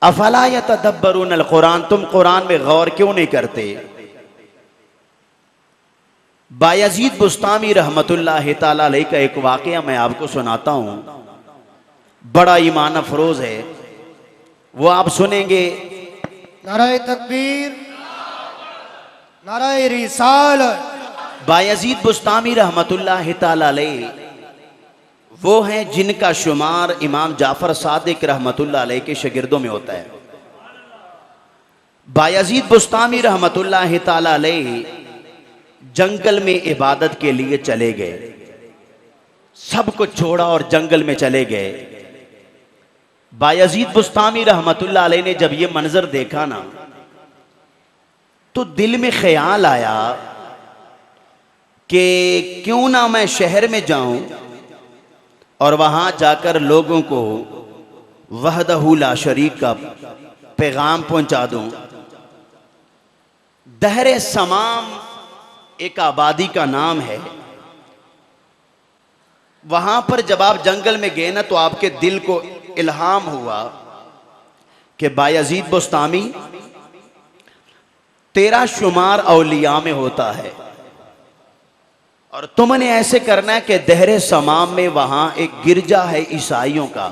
अफला यतदब्बरून अल कुरान, तुम कुरान में गौर क्यों नहीं करते। बायजीद बुस्तामी रहमतुल्लाह ताला अलैह का एक वाकया मैं आपको सुनाता हूं, बड़ा ईमान अफरोज है, वो आप सुनेंगे। नाराए तकबीर, नाराए रिसालत। बायजीद बुस्तामी रहमतुल्लाह ताला अलैह वो हैं जिनका शुमार इमाम जाफर सादिक रहमतुल्लाह अलैह के शागिर्दों में होता है। बायजीद बुस्तामी रहमतुल्लाह ताला अलैह जंगल में इबादत के लिए चले गए, सब कुछ छोड़ा और जंगल में चले गए। बायजीद बुस्तामी रहमतुल्लाह अलैह ने जब ये मंजर देखा ना, तो दिल में ख्याल आया कि क्यों ना मैं शहर में जाऊं और वहां जाकर लोगों को वहदहू ला शरीक का पैगाम पहुंचा दूं। दहरे समाम एक आबादी का नाम है, वहां पर जब आप जंगल में गए ना, तो आपके दिल को इल्हाम हुआ कि बायजीद बुस्तामी तेरा शुमार औलिया में होता है और तुमने ऐसे करना है कि दहरे समाम में वहां एक गिरजा है ईसाइयों का,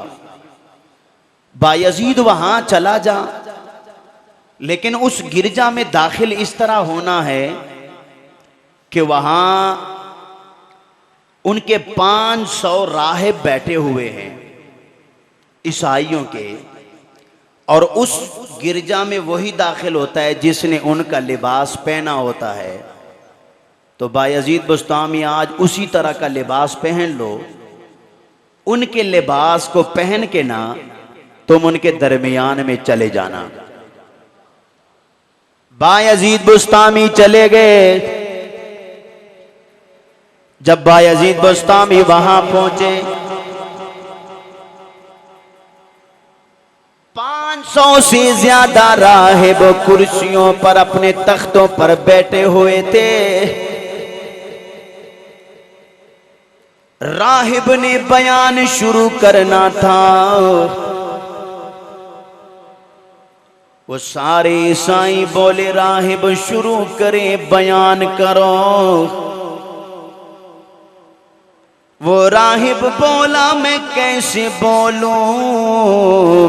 बायजीद वहां चला जा, लेकिन उस गिरजा में दाखिल इस तरह होना है कि वहां उनके 500 राहिब बैठे हुए हैं ईसाइयों के, और उस गिरजा में वही दाखिल होता है जिसने उनका लिबास पहना होता है। तो बायजीद बुस्तामी आज उसी तरह का लिबास पहन लो, उनके लिबास को पहन के ना तुम उनके दरमियान में चले जाना। बायजीद बुस्तामी चले गए। जब बायजीद बुस्तामी वहां पहुंचे, 500 से ज्यादा राहिब कुर्सियों पर अपने तख्तों पर बैठे हुए थे। राहिब ने बयान शुरू करना था, वो सारे ईसाई बोले राहिब शुरू करें, बयान करो। वो राहिब बोला मैं कैसे बोलूं,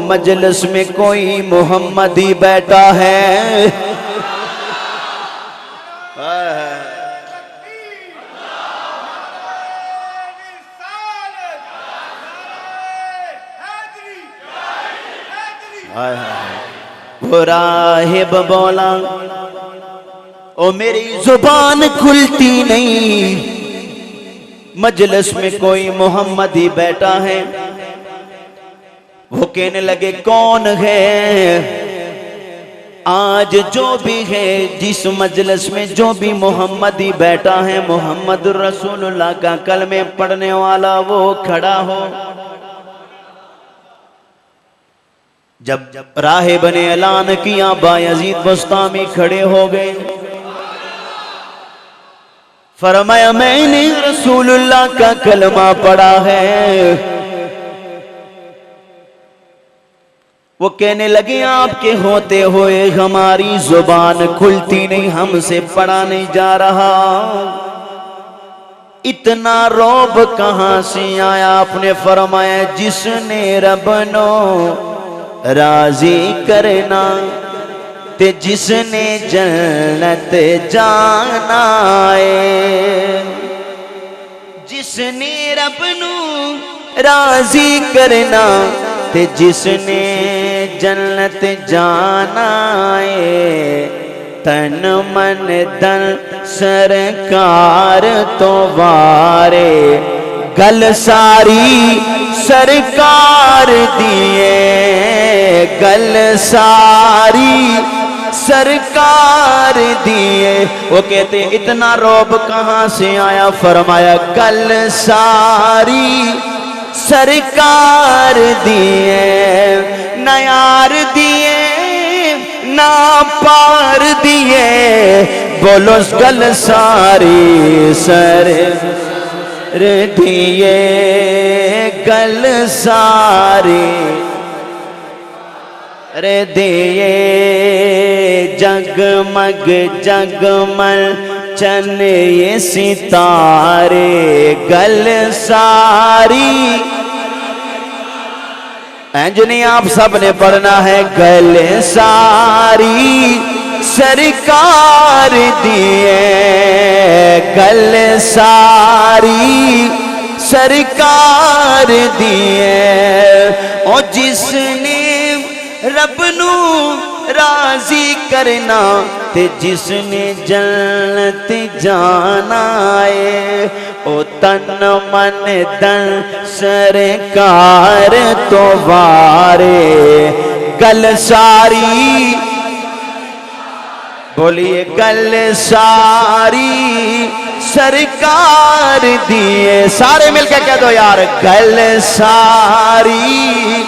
मजलिस में कोई मोहम्मदी बैठा है। वो राहिब बोला ओ मेरी जुबान खुलती नहीं, मजलिस में कोई मोहम्मदी बैठा है। वो कहने लगे कौन है, आज जो भी है जिस मजलिस में जो भी मोहम्मदी बैठा है, मोहम्मद रसूलुल्लाह का कलमे पढ़ने वाला, वो खड़ा हो। जब राहिब ने ऐलान किया, बायजीद बुस्तामी खड़े हो गए। फरमाया मैंने रसूलुल्लाह का कलमा पढ़ा है। वो कहने लगे आपके होते हुए हमारी जुबान खुलती नहीं, हमसे पढ़ा नहीं जा रहा। इतना रौब कहां से आया। आपने फरमाया जिसने रबनो राजी करना ते जिसने जन्नत जाना है, जिसने रब नू राजी करना ते जिसने जन्नत जाना है। तन मन धन सरकार तो वारे, गल सारी सरकार दिए, गल सारी सरकार दिए। वो कहते इतना रौब कहां से आया। फरमाया गल सारी सरकार दिए, न यार दिए ना पार दिए, बोलो गल सारी सर दिए, गल सारी। अरे दिए जगमग जगमग चन ये सितारे गल सारी। नहीं आप सब ने पढ़ना है, गल सारी सरकार दिए, गल सारी सरकार दिए। और जिसने रब नू राजी करना ते जिसने जन्नत जाना है, ओ तन मन धन सरकार तो वारे गल सारी। बोलिए गल सारी सरकार दिए। सारे मिलकर कह दो यार, गल सारी।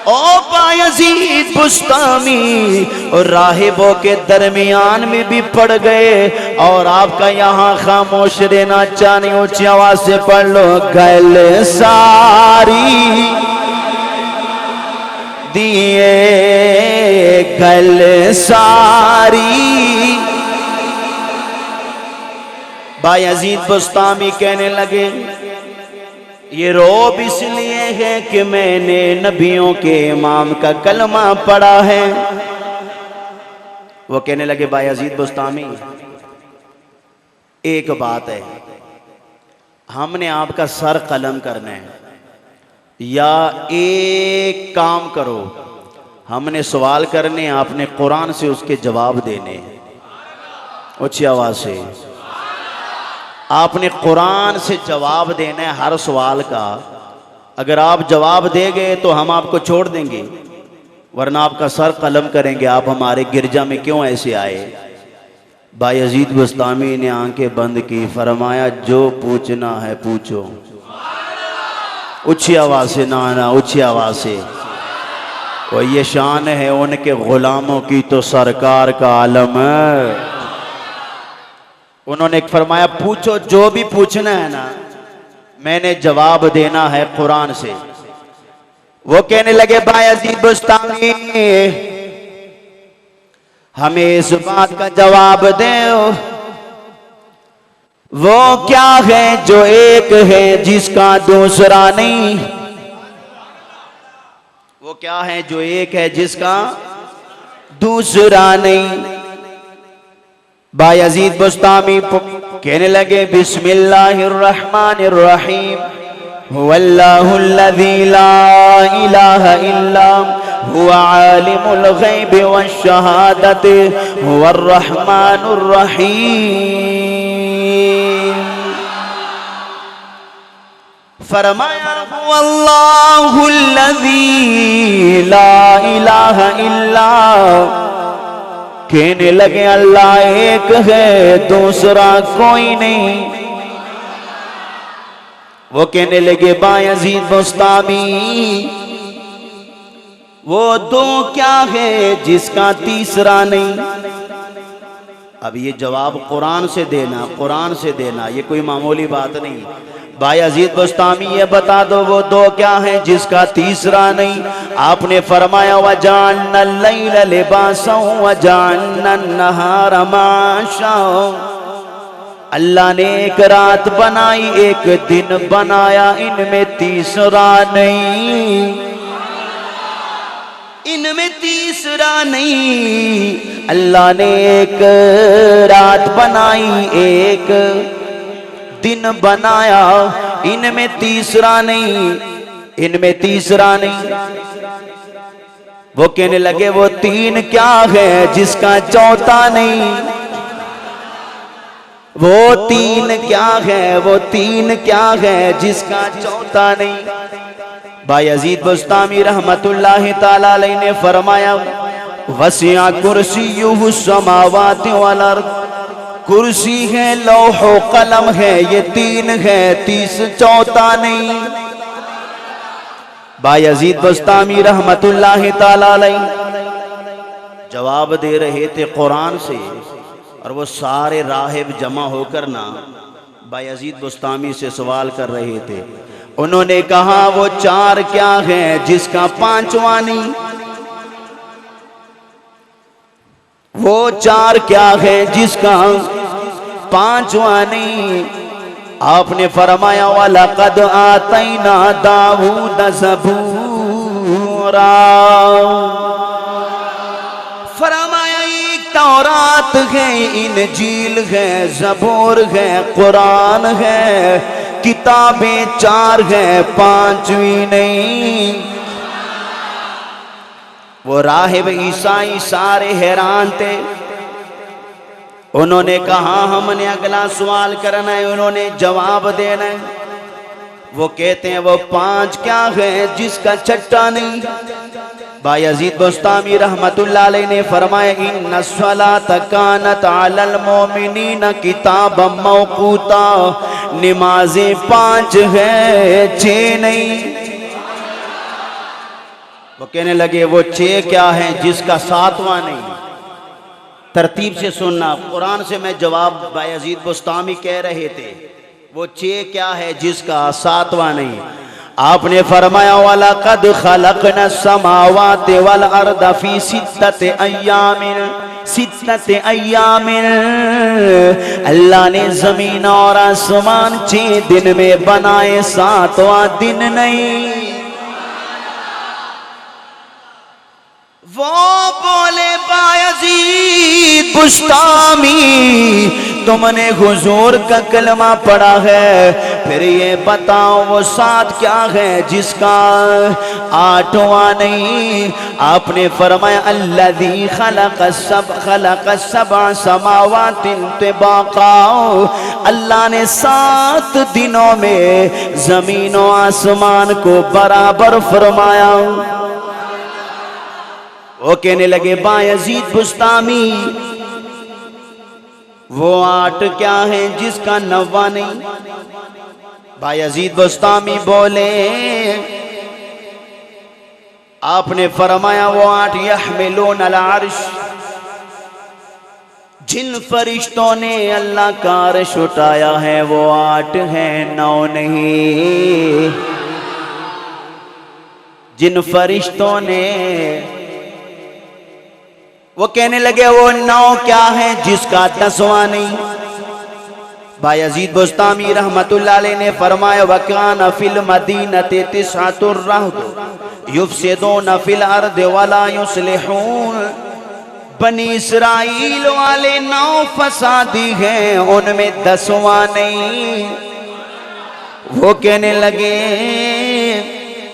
ओ बायजीद बुस्तामी और राहिबों के दरमियान में भी पड़ गए, और आपका यहाँ खामोश रहना चाहिए। ऊंची आवाज से पढ़ लो, गल सारी दिए, गल सारी। बायजीद बुस्तामी कहने लगे, ये रोब इसलिए है कि मैंने नबियों के इमाम का कलमा पढ़ा है। वो कहने लगे, बायजीद बुस्तामी एक बात है, हमने आपका सर कलम करना है, या एक काम करो, हमने सवाल करने, आपने कुरान से उसके जवाब देने। ऊंची आवाज से आपने कुरान से जवाब देना है हर सवाल का। अगर आप जवाब दे गए तो हम आपको छोड़ देंगे, वरना आपका सर कलम करेंगे। आप हमारे गिरजा में क्यों ऐसे आए? बायजीद बुस्तामी ने आंखें बंद की, फरमाया जो पूछना है पूछो। ऊंची आवाज से ना, ऊंची आवाज से। और ये शान है उनके गुलामों की तो सरकार का आलम है। उन्होंने फरमाया, पूछो जो भी पूछना है ना, मैंने जवाब देना है कुरान से। वो कहने लगे, बायजीद बुस्तामी हमें इस बात का जवाब दो, वो क्या है जो एक है जिसका दूसरा नहीं? वो क्या है जो एक है जिसका दूसरा नहीं? बायजीद बुस्तामी कहने लगे, बिस्मिल्लाहिर्रहमानिर्रहीम, हुवल्लाहुल्लज़ी ला इलाहा इल्ला हुवा आलिमुल गैबि वश्शहादति हुवर्रहमानुर्रहीम। फरमाया, हुवल्लाहुल्लज़ी ला इलाहा इल्ला। कहने लगे, अल्लाह एक है, दूसरा कोई नहीं। वो कहने लगे, बायजीद बुस्तामी वो दो क्या है जिसका तीसरा नहीं? अब ये जवाब कुरान से देना, कुरान से देना, ये कोई मामूली बात नहीं। बायजीद बुस्तामी ये बता दो, वो दो क्या है जिसका तीसरा नहीं? आपने फरमाया, वजाअलनल लैला लिबासा वजाअलनन नहारा माशा। अल्लाह ने एक रात बनाई, एक दिन बनाया, इनमें तीसरा नहीं, इनमें तीसरा नहीं। अल्लाह ने एक रात बनाई, एक दिन बनाया, इनमें तीसरा नहीं, इनमें तीसरा नहीं। वो कहने लगे, वो तीन क्या है जिसका चौथा नहीं? वो तीन क्या है, वो तीन क्या है जिसका चौथा नहीं? बायजीद बुस्तामी रहमतुल्लाहि ताला अलैहि ने फरमाया, वसिया कुर्सियुहु समावाति वल अर्द। कुर्सी है, लौह कलम है, ये तीन है, तीस चौथा नहीं। बायजीद बुस्तामी रहमतुल्लाहि ताला अलैहि जवाब दे रहे थे कुरान से, और वो सारे राहिब जमा होकर ना बायजीद बुस्तामी से सवाल कर रहे थे। उन्होंने कहा, वो चार क्या है जिसका पांचवा नहीं? वो चार क्या है जिसका पांचवा नहीं। आपने फरमाया वाला कद आतैना दाऊद ज़बूरा, फरमाया एक तौरात है, इंजील है, ज़बूर है, कुरान है, किताबें चार है पांचवी नहीं। वो राहिब ईसाई सारे हैरान थे। उन्होंने कहा हमने अगला सवाल करना है, उन्होंने जवाब देना है। वो कहते हैं वो पांच क्या है जिसका छठा नहीं। बायजीद बुस्तामी रहमतुल्लाह अलैह ने फरमाया इन्ना स्वलात कानत अलल मोमिनीन किताबम मौकूता, नमाजें पांच है छह नहीं। वो कहने लगे वो छह क्या है जिसका सातवां नहीं। तरतीब से सुनना, कुरान से मैं जवाब बायजीद बुस्तामी कह रहे थे। वो छह क्या है जिसका सातवां नहीं। आपने फरमाया वाला कद खलकना समावाति वल अर्द फी सित्तति अय्यामिन, सित्तति अय्यामिन, अल्लाह ने जमीन और आसमान 6 दिन में बनाए, सातवां दिन नहीं। वो बोले बायजीद बुस्तामी तुमने हुजूर का कलमा पढ़ा है, फिर ये बताओ वो सात क्या है जिसका आठवां नहीं। आपने फरमाया अल्लज़ी खलक़ सबअ समावातिन तिबाक़ा, अल्लाह ने 7 दिनों में जमीन और आसमान को बराबर फरमाया। वो कहने लगे बायजीद बुस्तामी वो 8 क्या है जिसका 9वां नहीं। बायजीद बुस्तामी बोले आपने फरमाया वो 8 यहमिलून अल अर्श, जिन फरिश्तों ने अल्लाह का अर्श उठाया है वो 8 है, 9 नहीं। जिन फरिश्तों ने, वो कहने लगे वो 9 क्या है जिसका 10वां नहीं। बायजीद बुस्तामी रहमतुल्लाह अलैह ने फरमाया वकान फिल मदीनति तिसअतुर रहद युफसिदून फिल अर्द वला युस्लिहून, बनी इसराइल वाले 9 फसादी हैं, उनमें 10वां नहीं। वो कहने लगे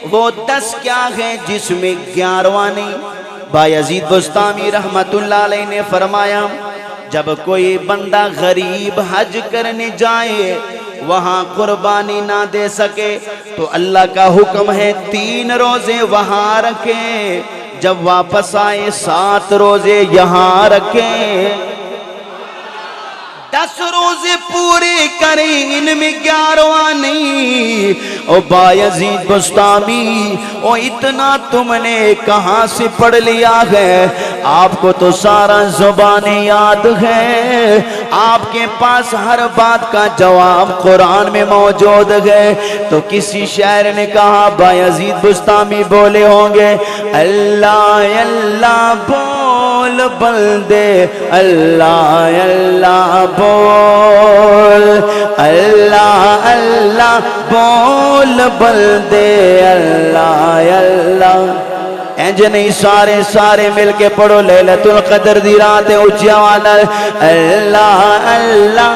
वो 10 क्या है जिसमें 11वां नहीं। बायजीद बुस्तामी रहमतुल्लाह अलैह ने फरमाया जब कोई बंदा गरीब हज करने जाए वहां कुर्बानी ना दे सके तो अल्लाह का हुक्म है 3 रोजे वहां रखे, जब वापस आए 7 रोजे यहाँ रखे। 10 रोजे पूरे करें, इनमें 11वां नहीं। ओ बायजीद बुस्तामी ओ इतना तुमने कहां से पढ़ लिया है? आपको तो सारा ज़ुबाने याद है, आपके पास हर बात का जवाब कुरान में मौजूद है। तो किसी शायर ने कहा बायजीद बुस्तामी बोले होंगे अल्लाह अल्लाह बोल बंदे, अल्लाह अल्लाह बोल, अल्लाह अल्लाह बोल बंदे, अल्लाह अल्लाह। इंज नहीं सारे सारे मिलके पढ़ो लैलतुल कदर दी रात उच्चा वाला अल्लाह अल्लाह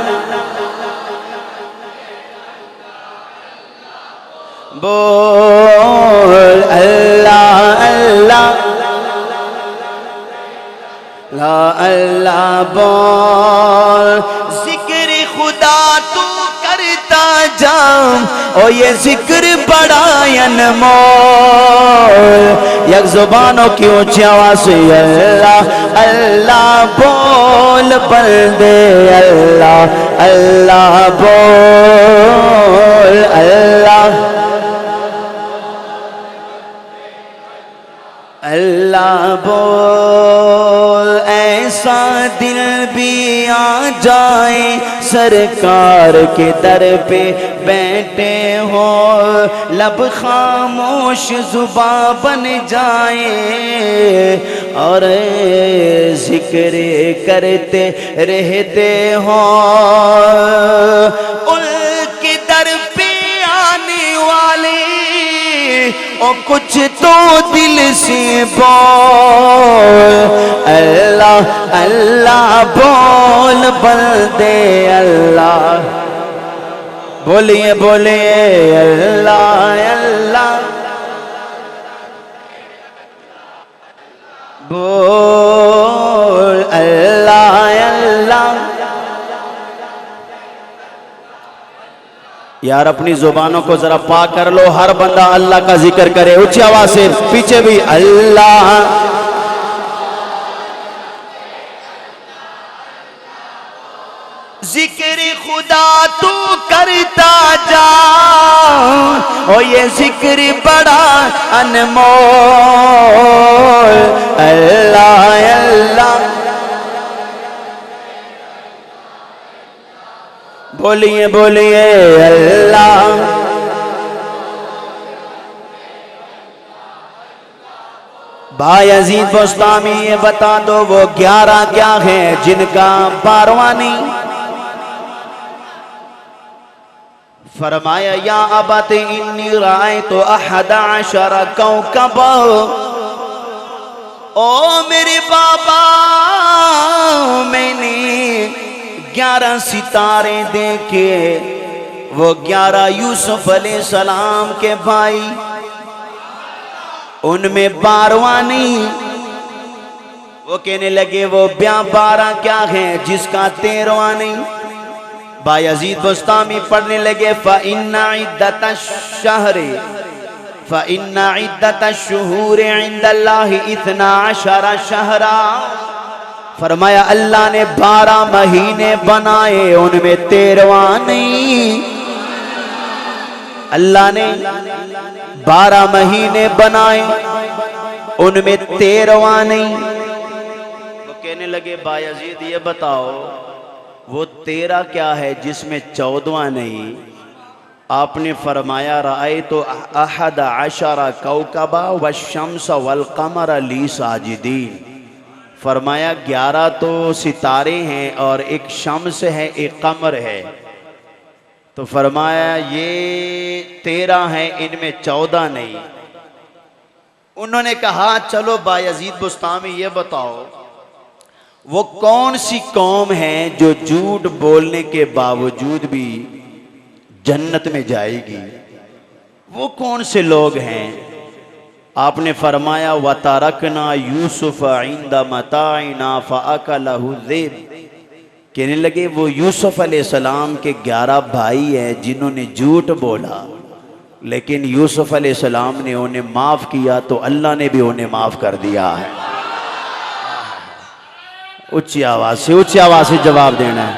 बोल, अल्लाह अल्लाह ला अल्लाह बोल। जिक्र खुदा तू करता जा ओ ये जिक्र बड़ा अनमोल, एक जुबानों की ऊंची आवाज से अल्लाह अल्लाह बोल बंदे, अल्लाह अल्लाह बोल, अल्लाह अल्लाह बोल। ऐसा दिल भी आ जाए सरकार के दर पे बैठे हो, लब खामोश जुबां बन जाए और जिक्र करते रहते हो, उनके दर पे आने वाले ओ कुछ तो दिल से बोल, अल्लाह अल्लाह बोल बंदे अल्लाह, बोलिए बोलिए अल्लाह अल्लाह, बोल अल्लाह अल्लाह। यार अपनी जुबानों को जरा पाक कर लो, हर बंदा अल्लाह का जिक्र करे ऊंची आवाज से, पीछे भी अल्लाह। जिक्र खुदा तू करता जा, ओ ये जिक्र बड़ा अनमोल, अल्लाह अल्लाह, बोलिए बोलिए अल्लाह। भाई अजीज बुस्तामी ये बता दो वो 11 क्या है जिनका 12वां नहीं? फरमाया या अबत इन्नी रायतु अहदा अशरा कौकबा, ओ मेरे बाबा मैंने 11 सितारे देखे, वो 11 यूसुफ अलैहिस्सलाम के भाई, उनमें 12वां नहीं। वो कहने लगे वो 12 क्या है जिसका 13वां नहीं? बायजीद बुस्तामी पढ़ने लगे फ़इन्ना इद्दतश-शुहूरि इंदल्लाहि 12 शहरा। फरमाया अल्लाह ने 12 महीने बनाए, उनमें 13वां नहीं। अल्लाह ने 12 महीने बनाए, उनमें 13वां नहीं। वो कहने लगे बायजीद ये बताओ वो 13 क्या है जिसमें 14वां नहीं? आपने फरमाया राय तो अहद अशरा कौकबा व शम्स वल कमर ली साजिदीन। फरमाया 11 तो सितारे हैं और एक शम्स है एक कमर है। तो फरमाया ये 13 है, इनमें 14 नहीं। उन्होंने कहा चलो बायजीद बुस्तामी ये बताओ वो कौन सी कौम है जो झूठ बोलने के बावजूद भी जन्नत में जाएगी? वो कौन से लोग हैं? आपने फरमाया वतारकना यूसुफ इंदा मताइना फअकलहु ज़िब। कहने लगे वो यूसुफ अलैहिस्सलाम के 11 भाई हैं जिन्होंने झूठ बोला, लेकिन यूसुफ अलैहिस्सलाम ने उन्हें माफ किया तो अल्लाह ने भी उन्हें माफ कर दिया है। ऊंची आवाज से जवाब देना है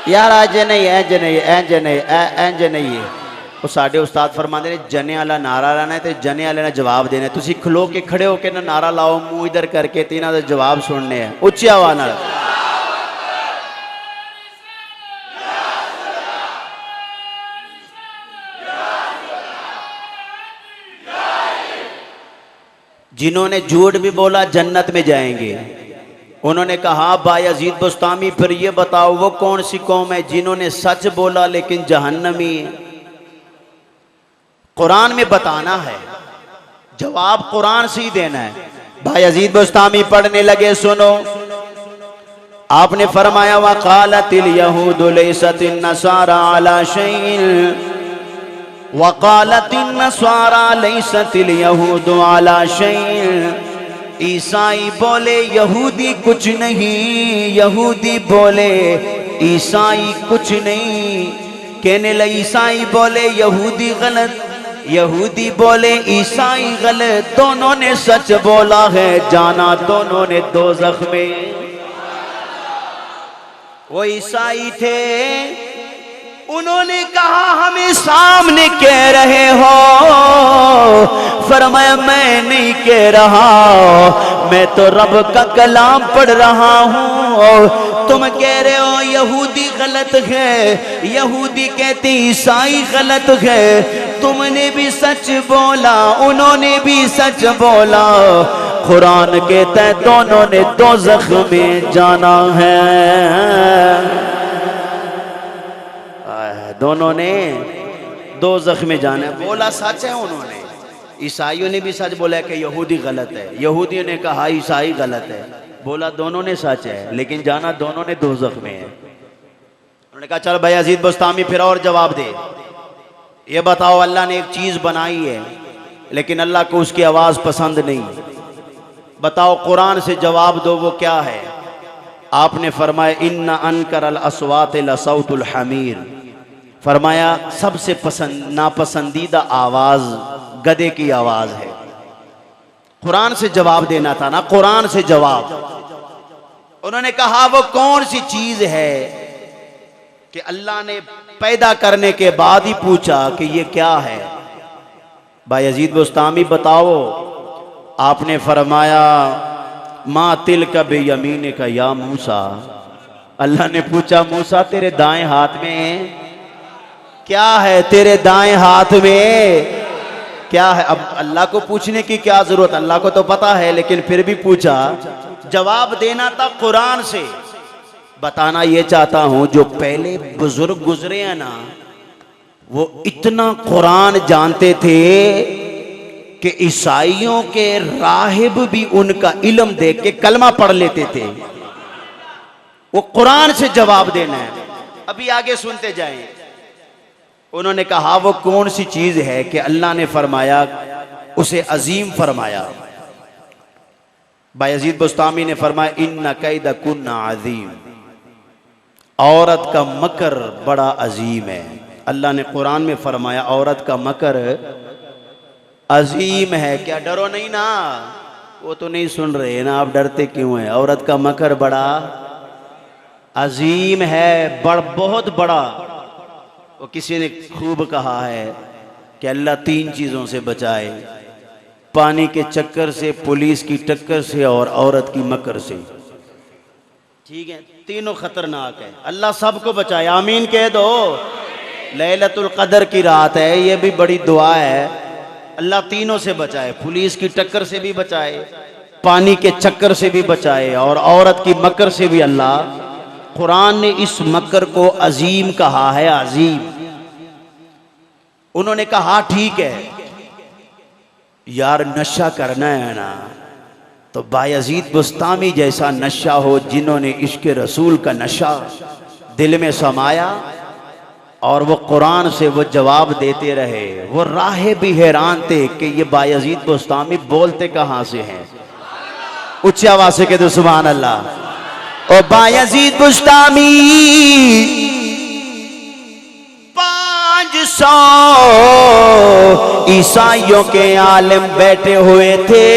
यार। आज नहीं इंज नहीं इंज नहीं इंज नहीं है। वो साडे उस्ताद फरमाते ने जने वाला नारा लाना है तो जने वाले ने जवाब देना है। तुसी खलो के खड़े होके ना नारा लाओ, मुंह इधर करके तीनों का जवाब सुनने हैं ऊंची आवाज नाल। जिन्होंने झूठ भी बोला जन्नत में जाएंगे। उन्होंने कहा बायजीद बुस्तामी फिर ये बताओ वो कौन सी कौम है जिन्होंने सच बोला लेकिन जहन्नमी है? कुरान में बताना है, जवाब कुरान से ही देना है। बायजीद बुस्तामी पढ़ने लगे, सुनो। आपने फरमाया वक़ालतिल यहूदु लैसतिन नसारा अला शैइन वक़ालतिन नसारा लैसतिल यहूदु अला शैइन। ईसाई बोले यहूदी कुछ नहीं, यहूदी बोले ईसाई कुछ नहीं। कहने लगे ईसाई बोले यहूदी गलत, यहूदी बोले ईसाई गलत। दोनों ने सच बोला है, जाना दोनों ने दोज़ख में। वो ईसाई थे, उन्होंने कहा हमें सामने कह रहे हो। फरमाया मैं नहीं कह रहा, मैं तो रब का कलाम पढ़ रहा हूँ। तुम कह रहे हो यहूदी गलत है, यहूदी कहते ईसाई गलत है। तुमने भी सच बोला, उन्होंने भी सच बोला। कुरान कहता है दोनों ने दोज़ख में जाना है। दोनों ने दोज़ख में जाना है। बोला सच है उन्होंने। ईसाइयों ने भी सच बोला कि यहूदी गलत है, यहूदियों ने कहा ईसाई गलत है। बोला दोनों ने सच है, लेकिन जाना दोनों ने दोज़ख में है। उन्होंने कहा चल बायजीद बुस्तामी फिर और जवाब दे, ये बताओ अल्लाह ने एक चीज बनाई है लेकिन अल्लाह को उसकी आवाज पसंद नहीं, बताओ कुरान से जवाब दो वो क्या है। आपने फरमाया इन्ना अनकर अस्वात लसौतुल हमीर, फरमाया सबसे नापसंदीदा आवाज गधे की आवाज है। कुरान से जवाब देना था ना, कुरान से जवाब। उन्होंने कहा वो कौन सी चीज है कि अल्लाह ने पैदा करने के बाद ही पूछा कि ये क्या है। बायजीद बुस्तामी बताओ। आपने फरमाया मा तिल का बेयमीन का या मूसा, अल्लाह ने पूछा मूसा तेरे दाएं हाथ में क्या है, तेरे दाएं हाथ में क्या है। अब अल्लाह को पूछने की क्या जरूरत, अल्लाह को तो पता है, लेकिन फिर भी पूछा। जवाब देना था कुरान से। बताना ये चाहता हूं जो पहले बुजुर्ग गुजरे हैं ना, वो इतना कुरान जानते थे कि ईसाइयों के राहिब भी उनका इल्म देख के कलमा पढ़ लेते थे। वो कुरान से जवाब देना है। अभी आगे सुनते जाएं। उन्होंने कहा वो कौन सी चीज है कि अल्लाह ने फरमाया उसे अजीम फरमाया। बायजीद बुस्तामी ने फरमाया इन्ना कैद कुन्ना अजीम, औरत का मकर बड़ा अजीम है। अल्लाह ने कुरान में फरमाया औरत का मकर अजीम है। क्या डरो नहीं ना, वो तो नहीं सुन रहे ना, आप डरते क्यों हैं। औरत का मकर बड़ा अजीम है, बहुत बड़ा। वो किसी ने खूब कहा है कि अल्लाह तीन चीजों से बचाए, पानी के चक्कर से, पुलिस की टक्कर से और औरत की मकर से। ठीक है, तीनों खतरनाक है, अल्लाह सबको बचाए। आमीन कह दो। लैलतुल कदर की रात है, ये भी बड़ी दुआ है। अल्लाह तीनों से बचाए, पुलिस की टक्कर से भी बचाए, पानी के चक्कर से भी बचाए और औरत की मकर से भी। अल्लाह कुरान ने इस मकर को अजीम कहा है, अजीम। उन्होंने कहा ठीक है यार नशा करना है ना, तो बायजीद बुस्तामी जैसा नशा हो जिन्होंने इश्क रसूल का नशा दिल में समाया और वो कुरान से वो जवाब देते रहे। वो राहे भी हैरान थे कि ये बायजीद बुस्तामी बोलते कहाँ से हैं। उच्च आवाज से कह दो सुभान अल्लाह। और बायजीद बुस्तामी 500 ईसाइयों के आलिम बैठे हुए थे।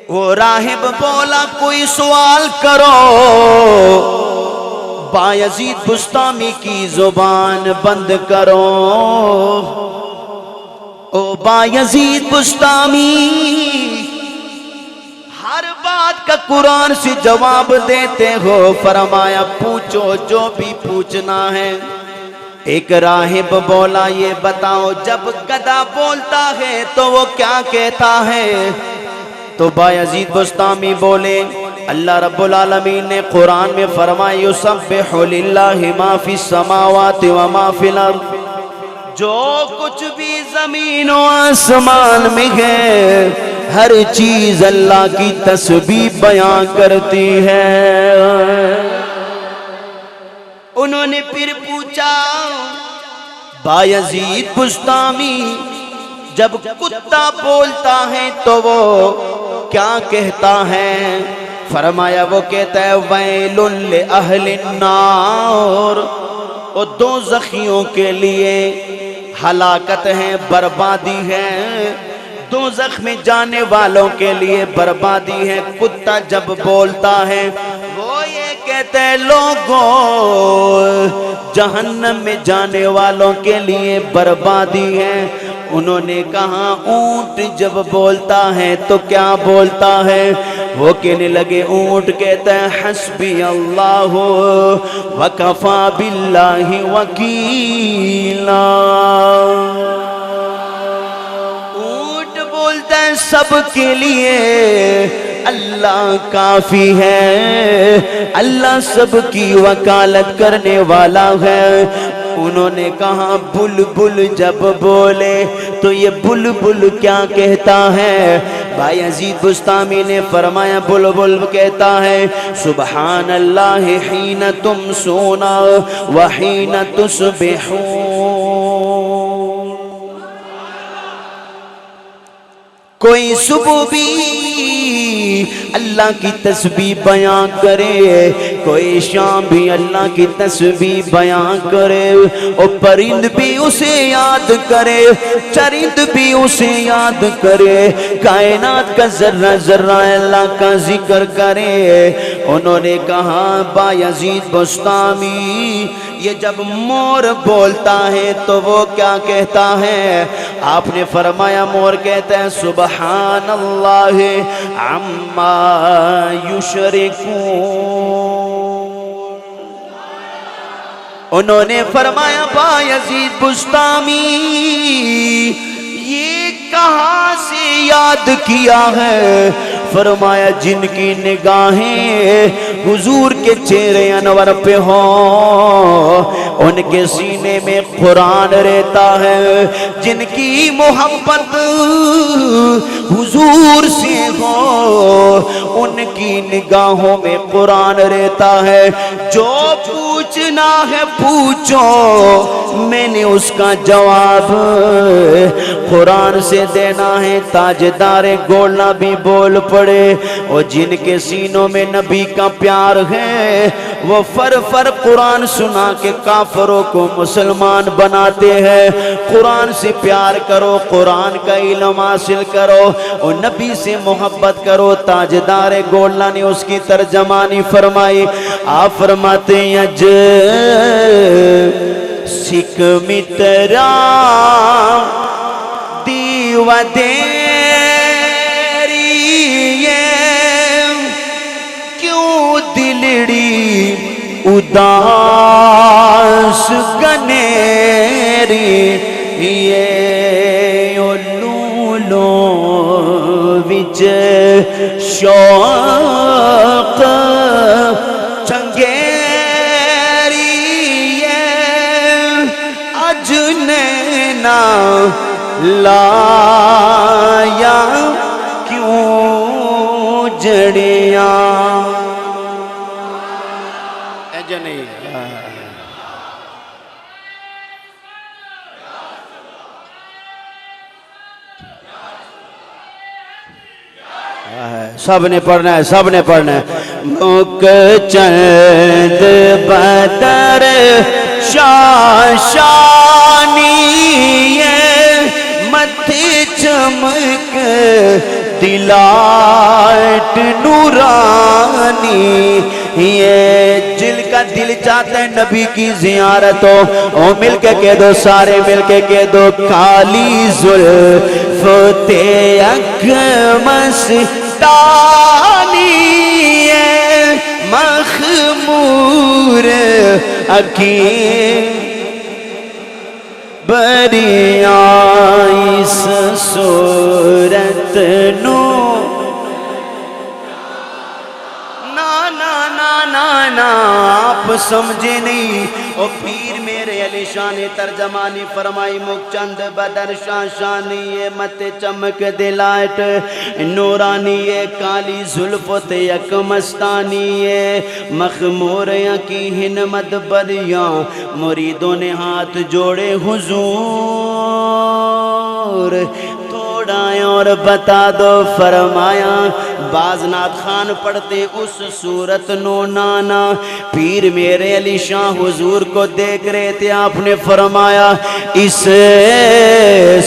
वो राहिब बोला कोई सवाल करो। बायजीद बुस्तामी की जुबान बंद करो। ओ बायजीद बुस्तामी हर बात का कुरान से जवाब देते हो। फरमाया पूछो जो भी पूछना है। एक राहिब बोला ये बताओ जब गधा बोलता है तो वो क्या कहता है। तो बायजीद बुस्तामी बोले अल्लाह रब्बुल आलमीन ने कुरान में फरमाया युसब्बिहु लिल्लाहि मा फिस समावाति व मा फिल अर्द, जो कुछ भी जमीन और आसमान में है हर चीज अल्लाह की तस्बीह बयां करती है। उन्होंने फिर पूछा बायजीद बुस्तामी जब कुत्ता बोलता है तो वो क्या कहता है। फरमाया वो कहता है वैलुल li अहलिन नार, वो दोज़खियों के लिए हलाकत है, बर्बादी है। दोज़ख में जाने वालों के लिए बर्बादी है। कुत्ता जब बोलता है वो ये कहते हैं लोगों जहन्नम में जाने वालों के लिए बर्बादी है। उन्होंने कहा ऊंट जब बोलता है तो क्या बोलता है। वो कहने लगे ऊंट कहता है हस्बी अल्लाह व कफा बिल्लाहि वकीला। ऊंट बोलता है सबके लिए अल्लाह काफी है, अल्लाह सबकी वकालत करने वाला है। उन्होंने कहा बुलबुल जब बोले तो ये बुलबुल क्या कहता है? भाई यजीद बुस्तामी ने फरमाया बुलबुल कहता है सुबहान अल्लाह हीन तुम सोना व हीन तुस्बिहून। कोई सुबह भी अल्लाह की तस्बीह बयां करे, कोई शाम भी अल्लाह की तस्बीह बयां करे, और परिंद भी उसे याद करे, चरिंद भी उसे याद करे, कायनात का जर्रा जर्रा अल्लाह का जिक्र करे। उन्होंने कहा बायजीद बुस्तामी ये जब मोर बोलता है तो वो क्या कहता है? आपने फरमाया मोर कहता है सुबहान अल्लाह अम्मा युशरिकून। उन्होंने फरमाया बायजीद बुस्तामी ये कहां से याद किया है? फरमाया जिनकी निगाहें हुजूर के चेहरे अनवर पे हो उनके सीने में कुरान रहता है, जिनकी मोहब्बत हुजूर से हो उनकी निगाहों में कुरान रहता है। जो पूछना है पूछो, मैंने उसका जवाब कुरान से देना है। ताजदारे गोलना भी बोल पड़े, और जिनके सीनों में नबी का प्यार है वो फर फर कुरान सुना के काफरों को मुसलमान बनाते हैं। कुरान से प्यार करो, कुरान का इल्म हासिल करो और नबी से मोहब्बत करो। ताजदारे गोलना ने उसकी तर्जमानी फरमाई। आप फरमाते हैं ज सिख मित्रा दीवा दे उदास गनेरी ये लूलो विच शौक चंगेरी ये अजनैना लाया क्यों जड़िया नहीं। सबने पढ़ना है, सबने पढ़ना है। मुक चंद बदर शाशानी मथे चमक दिलाट नूरानी। ये जिल का दिल चाहते हैं नबी की जियारत हो, ओ मिलके कह दो, सारे मिलके कह दो काली जुल्फ ते अख मस्तानी मखमूर अकीम बरिया इस सूरत नो ना आप समझे नहीं। ओ पीर मेरे अली शान तर्जमानी फरमाई मुखचंद बदर शाशानी ये मत चमक दिलाट नूरानी ये काली जुल्फत यक मस्तानी ये मखमूर की हिनमत बरिया। मुरीदों ने हाथ जोड़े हुजूर थोड़ा और बता दो। फरमाया बाजनाथ खान पढ़ते उस सूरत नो नाना। पीर मेरे अली शाह हुजूर को देख रहे थे, आपने फरमाया इस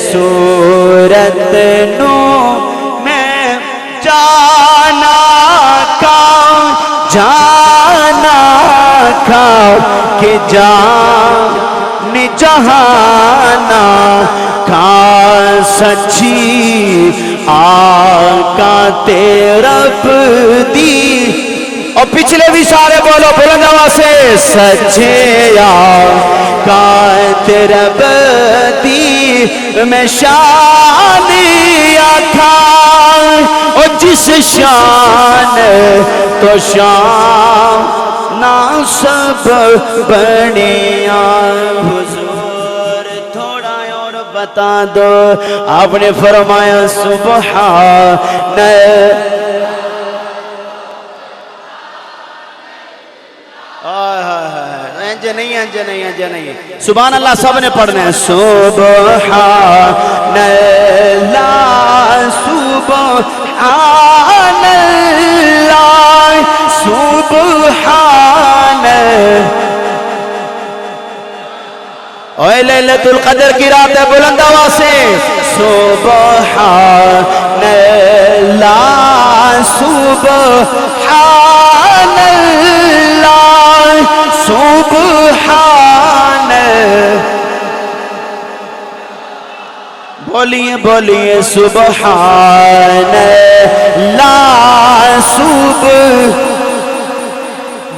सूरत नो मैं जाना खा के जान जहाना का सच्ची आका तेरफ दी। और पिछले भी सारे बोलो बुलंद आवाज से सच्चे आका तेरफ दी मैं शान आखा शान तो शान ना सब बनिया। हुजूर थोड़ा और बता दो। आपने फरमाया सुबहान। नहीं सुभान अल्लाह सब ने पढ़ना है। सुबहान अल्लाह सुबहान अल्लाह सुबहान। ओए लैलतुल कद्र की रात है, बुलंद आवाज से सुबहान अल्लाह सुबहान अल्लाह सुबहान। बोलिए बोलिए सुबहान अल्लाह सुबह।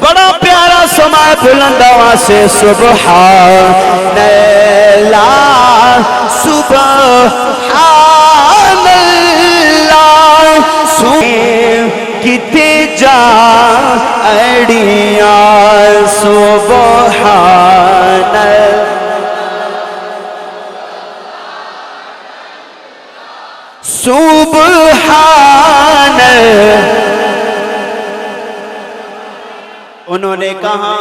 बड़ा प्यारा समय, बुलंद आवाज से सुबहान अल्लाह सुबहान अल्लाह किते जा अड़िया सुबहान। सुबहान। उन्होंने कहा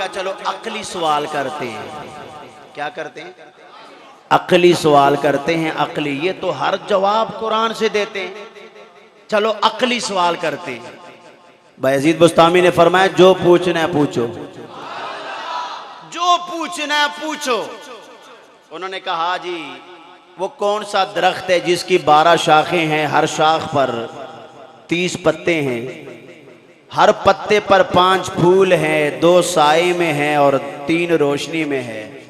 चलो अक्ली सवाल करते हैं। क्या करते हैं? अक्ली सवाल करते हैं। अक्ली, ये तो हर जवाब कुरान से देते हैं, चलो अक्ली सवाल करते हैं। बायजीद बुस्तामी ने फरमाया जो पूछना है पूछो, जो पूछना है पूछो। उन्होंने कहा जी वो कौन सा दरख्त है जिसकी 12 शाखें हैं, हर शाख पर 30 पत्ते हैं, हर पत्ते पर 5 फूल हैं, 2 साए में हैं और 3 रोशनी में है।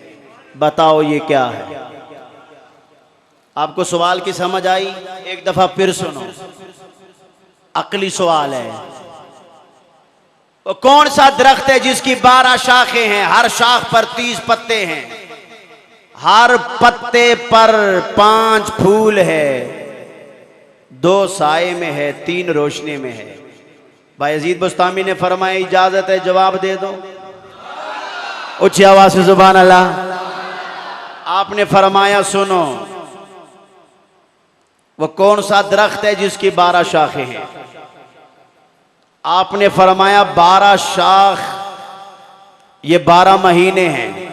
बताओ ये क्या है? आपको सवाल की समझ आई? एक दफा फिर सुनो, अक्ली सवाल है। वो कौन सा दरख्त है जिसकी 12 शाखें हैं, हर शाख पर 30 पत्ते हैं, हर पत्ते पर 5 फूल है, 2 साए में है, 3 रोशनी में है। बायजीद बुस्तामी ने फरमाया इजाजत है जवाब दे दो। ऊंची आवाज से सुभान अल्लाह। आपने फरमाया सुनो, वो कौन सा दरख्त है जिसकी 12 शाखें हैं? आपने फरमाया 12 शाख, ये 12 महीने हैं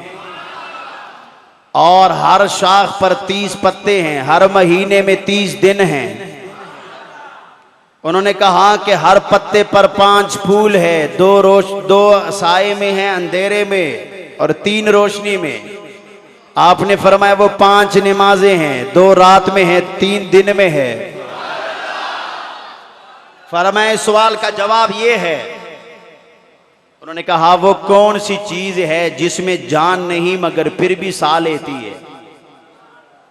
और हर शाख पर 30 पत्ते हैं, हर महीने में 30 दिन हैं। उन्होंने कहा कि हर पत्ते पर 5 फूल है, 2 साए में है, अंधेरे में, और 3 रोशनी में। आपने फरमाया वो 5 नमाजें हैं, 2 रात में है, 3 दिन में है। फरमाया इस सवाल का जवाब ये है। उन्होंने कहा वो कौन सी चीज है जिसमें जान नहीं मगर फिर भी साह लेती है?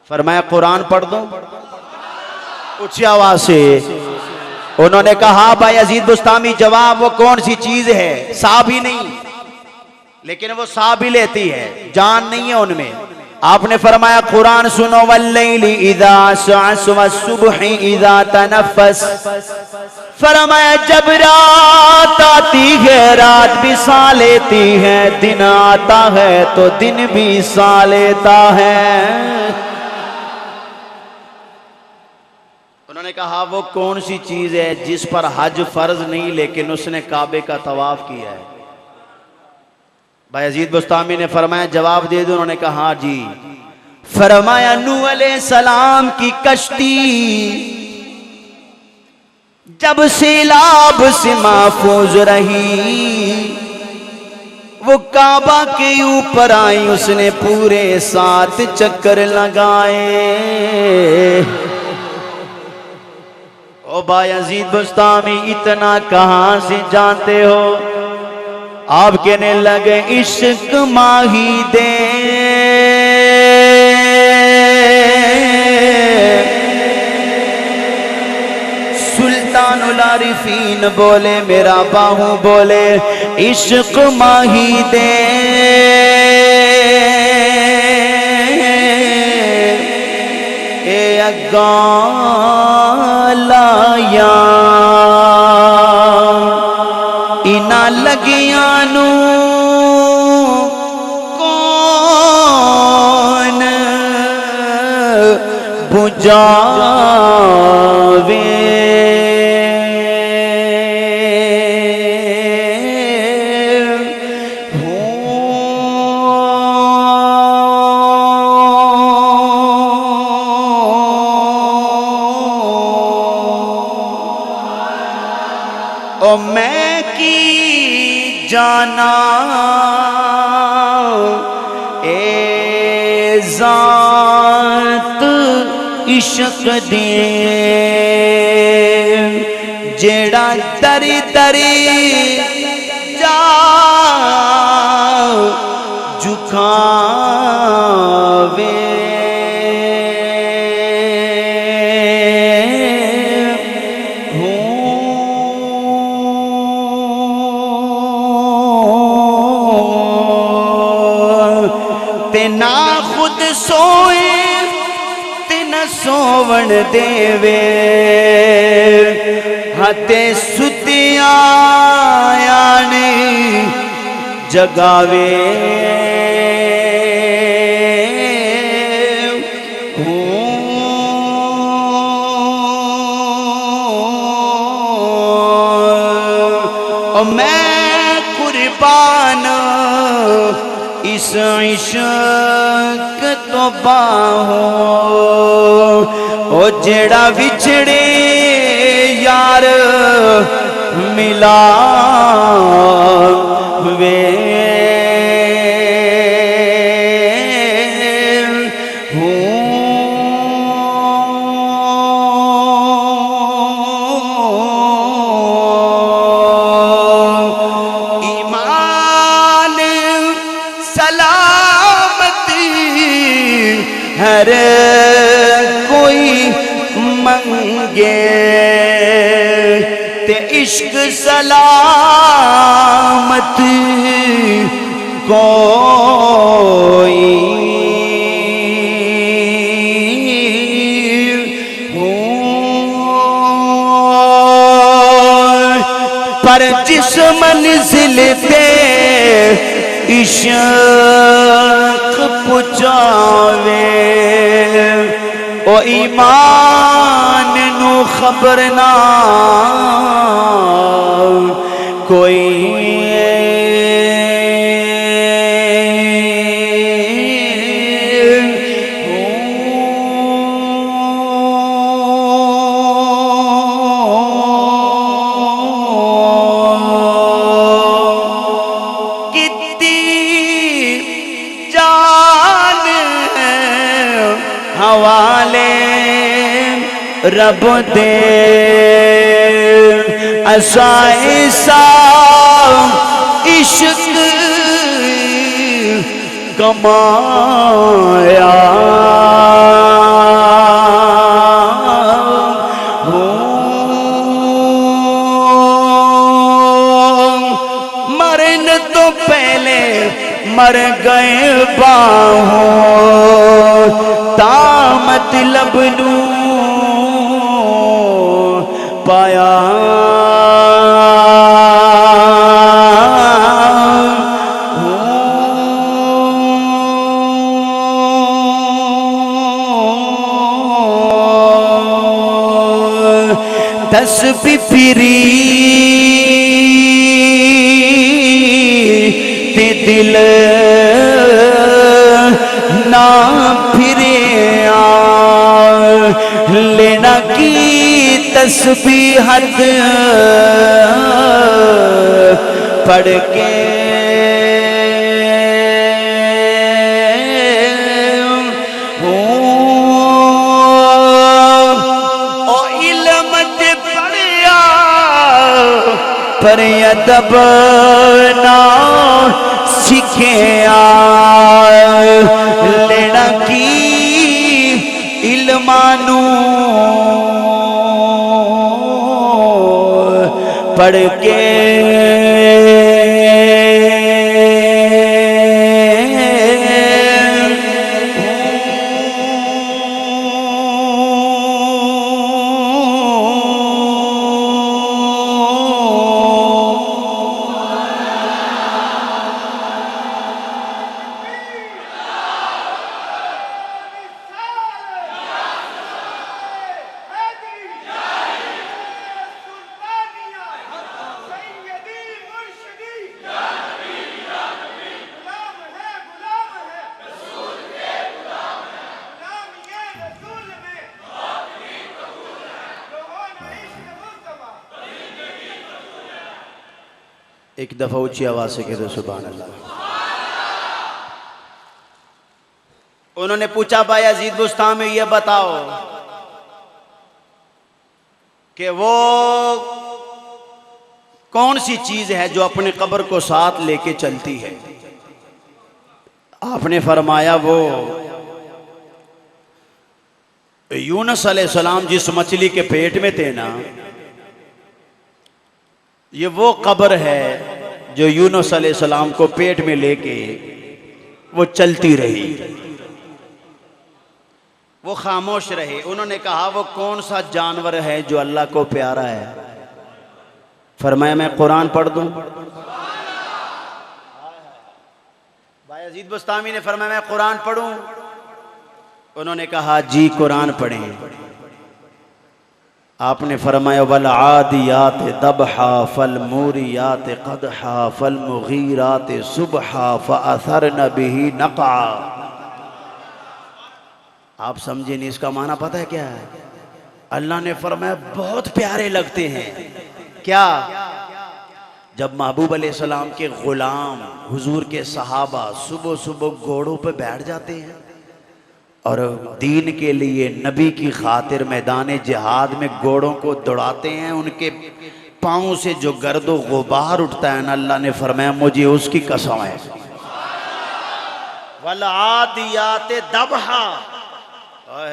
फरमाया कुरान पढ़ दो। ऊंची आवाज से उन्होंने कहा बायजीद बुस्तामी जवाब वो कौन सी चीज है, साह भी नहीं, लेकिन वो साह भी लेती है, जान नहीं है उनमें। आपने फरमाया कुरान सुनो, वल्लैली इज़ा अस्अस वस्सुबहि इज़ा तनफ़्फ़स। फरमाया जब रात आती है रात भी साह लेती है, दिन आता है तो दिन भी साह लेता है। उन्होंने कहा वो कौन सी चीज है जिस पर हज फर्ज नहीं लेकिन उसने काबे का तवाफ किया है? बायजीद बुस्तामी ने फरमाया जवाब दे दो। उन्होंने कहा जी। फरमाया नूह अलैहिस्सलाम की कश्ती जब सैलाब से महफूज रही, वो काबा के ऊपर आई, उसने पूरे 7 चक्कर लगाए। ओ बायजीद बुस्तामी इतना कहां से जानते हो? आप कहने लगे इश्क माही दे, सुल्तानुल आरिफीन बोले, मेरा बाहू बोले इश्क माही दे। ए अग्गा ला लगिया इना लगिया नू कौन बुझावे ओ मैं की जाना ए जात इश्क दे जेड़ा दरी दरी जा झुकावे ना खुद सोए ते न सोवण देवे हते सुतिया ने जगावे ओ मैं कुर्बान इस इश्क तो बाहो ओ जेड़ा विछड़े यार मिला वे हर कोई मंगे ते इश्क सलामत कोई पर जिस मंजिल पे इश्क पुचावे ओ ईमान नू खबर ना कोई हवाले रब दे असा ऐसा इश्क कमाया मरने तो पहले मर गए बाहों ता मतलब नू पाया तस्बीह फिरी ते दिल ना फिरे लेना की तस्बीहत पढ़ के ओ इल्म ते पढ़िया पर अदब ना सीखिया लेना की इल्मानू पढ़ के एक दफा ऊंची आवाज से कह दो सुभान अल्लाह। उन्होंने पूछा भाई यजीद बुस्तामी ये बताओ कि वो कौन सी चीज है जो अपने कब्र को साथ लेके चलती है। आपने फरमाया वो यूनुस अलैहिस्सलाम जिस मछली के पेट में थे ना, ये वो कब्र है जो यूनुस अलैहिस्सलाम को पेट में लेके वो चलती रही, वो खामोश रहे। उन्होंने कहा वो कौन सा जानवर है जो अल्लाह को प्यारा है। फरमाया मैं कुरान पढ़ दूं। भाई अजीज बुस्तामी ने फरमाया मैं कुरान पढ़ूं। उन्होंने कहा जी कुरान पढ़ें। आपने फरमाया वल आदियात दबहा फल मूरियात क़दहा फल मुगीरात सुबहा फअथरन बिही नक़ा। आप समझे नहीं, इसका माना पता है क्या है? अल्लाह ने फरमाया बहुत प्यारे लगते हैं। क्या? जब महबूब अलैहिस्सलाम के गुलाम हुजूर के सहाबा सुबह सुबह घोड़ों पे बैठ जाते हैं और दीन के लिए नबी की खातिर मैदान जिहाद में घोड़ों को दौड़ाते हैं, उनके पाँव से जो गर्दो गुबार उठता है ना, अल्लाह ने फरमाया मुझे उसकी कसम है। वल आदियात दबहा।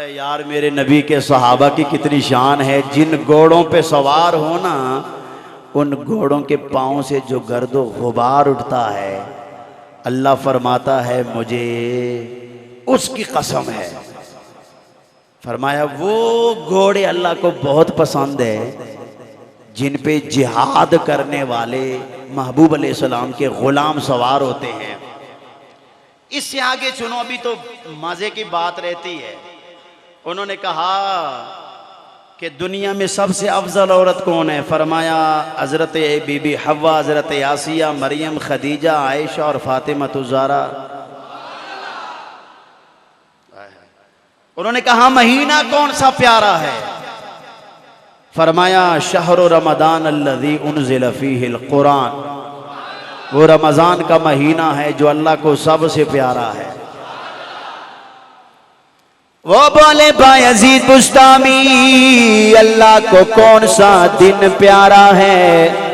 यार मेरे नबी के सहाबा की कितनी शान है। जिन घोड़ों पे सवार होना, उन घोड़ों के पाँव से जो गर्दो गुबार उठता है, अल्लाह फरमाता है मुझे उसकी कसम है। फरमाया वो घोड़े अल्लाह को बहुत पसंद है जिन पे जिहाद करने वाले महबूब अलैहिस्सलाम के गुलाम सवार होते हैं। इससे आगे सुनो, अभी तो मजे की बात रहती है। उन्होंने कहा कि दुनिया में सबसे अफजल औरत कौन है? फरमाया हजरत बीबी हव्वा, हजरत यासिया, मरियम, खदीजा, आयशा और फातिमा ज़हरा। उन्होंने कहा महीना कौन सा प्यारा है? फरमाया शहर रमदान अल्लज़ी उनज़िल फ़ीहिल कुरान। वो रमज़ान का महीना है जो अल्लाह को सबसे प्यारा है। वो बोले बायज़ीद बुस्तामी अल्लाह को कौन सा दिन प्यारा है?